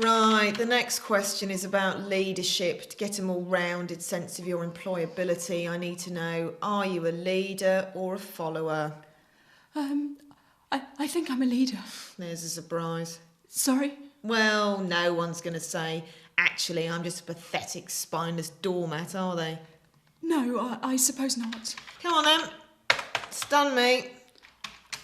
Right, the next question is about leadership. To get a more rounded sense of your employability, I need to know, are you a leader or a follower? I think I'm a leader. There's a surprise. Sorry? Well, no one's going to say, actually, I'm just a pathetic, spineless doormat, are they? No, I suppose not. Come on then, stun me.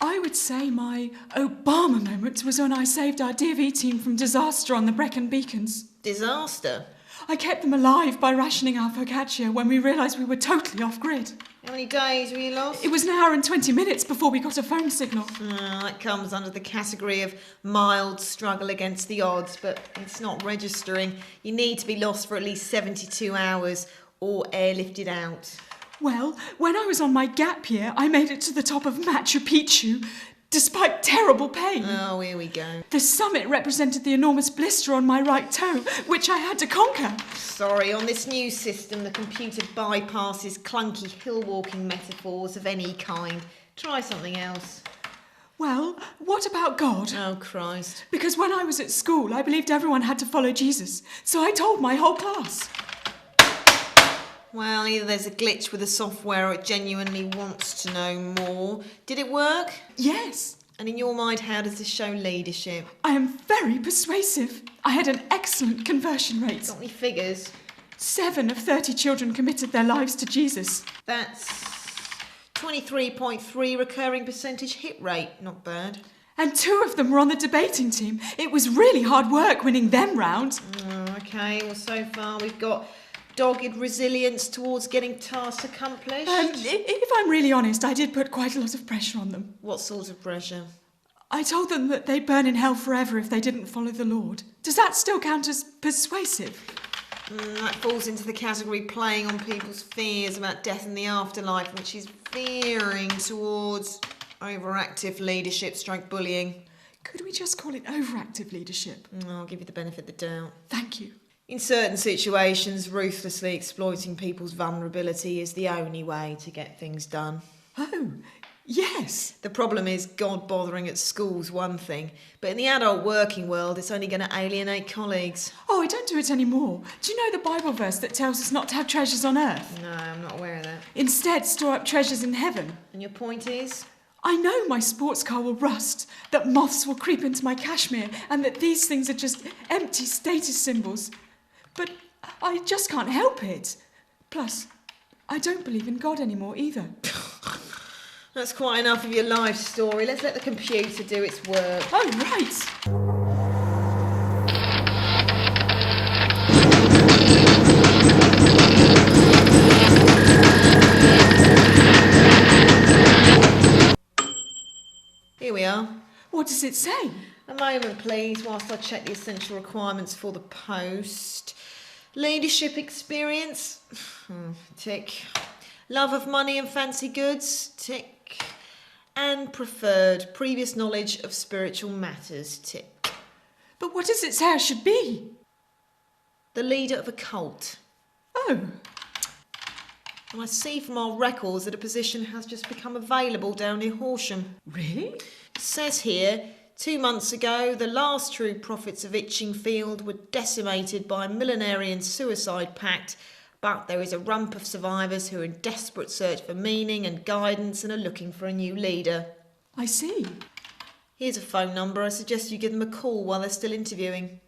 I would say my Obama moment was when I saved our DV team from disaster on the Brecon Beacons. Disaster? I kept them alive by rationing our focaccia when we realised we were totally off-grid. How many days were you lost? It was an hour and 20 minutes before we got a phone signal. That comes under the category of mild struggle against the odds, but it's not registering. You need to be lost for at least 72 hours or airlifted out. Well, when I was on my gap year, I made it to the top of Machu Picchu, despite terrible pain. Oh, here we go. The summit represented the enormous blister on my right toe, which I had to conquer. Sorry, on this new system, the computer bypasses clunky hill-walking metaphors of any kind. Try something else. Well, what about God? Oh, Christ. Because when I was at school, I believed everyone had to follow Jesus, so I told my whole class. Well, either there's a glitch with the software or it genuinely wants to know more. Did it work? Yes. And in your mind, how does this show leadership? I am very persuasive. I had an excellent conversion rate. Got any figures? 7 of 30 children committed their lives to Jesus. That's 23.3 recurring percentage hit rate. Not bad. And 2 of them were on the debating team. It was really hard work winning them round. Okay, well, so far we've got dogged resilience towards getting tasks accomplished. If I'm really honest, I did put quite a lot of pressure on them. What sort of pressure? I told them that they'd burn in hell forever if they didn't follow the Lord. Does that still count as persuasive? That falls into the category playing on people's fears about death and the afterlife, which is veering towards overactive leadership / bullying. Could we just call it overactive leadership? I'll give you the benefit of the doubt. Thank you. In certain situations, ruthlessly exploiting people's vulnerability is the only way to get things done. Oh, yes. The problem is God bothering at school's one thing, but in the adult working world, it's only going to alienate colleagues. Oh, I don't do it anymore. Do you know the Bible verse that tells us not to have treasures on earth? No, I'm not aware of that. Instead, store up treasures in heaven. And your point is? I know my sports car will rust, that moths will creep into my cashmere, and that these things are just empty status symbols. But I just can't help it. Plus, I don't believe in God anymore either. That's quite enough of your life story. Let's let the computer do its work. Oh, right. Here we are. What does it say? A moment, please, whilst I check the essential requirements for the post. Leadership experience? Tick. Love of money and fancy goods? Tick. And preferred previous knowledge of spiritual matters? Tick. But what does it say I should be? The leader of a cult. Oh. And I see from our records that a position has just become available down near Horsham. Really? It says here, 2 months ago, the last true prophets of Itchingfield were decimated by a millenarian suicide pact, but there is a rump of survivors who are in desperate search for meaning and guidance and are looking for a new leader. I see. Here's a phone number. I suggest you give them a call while they're still interviewing.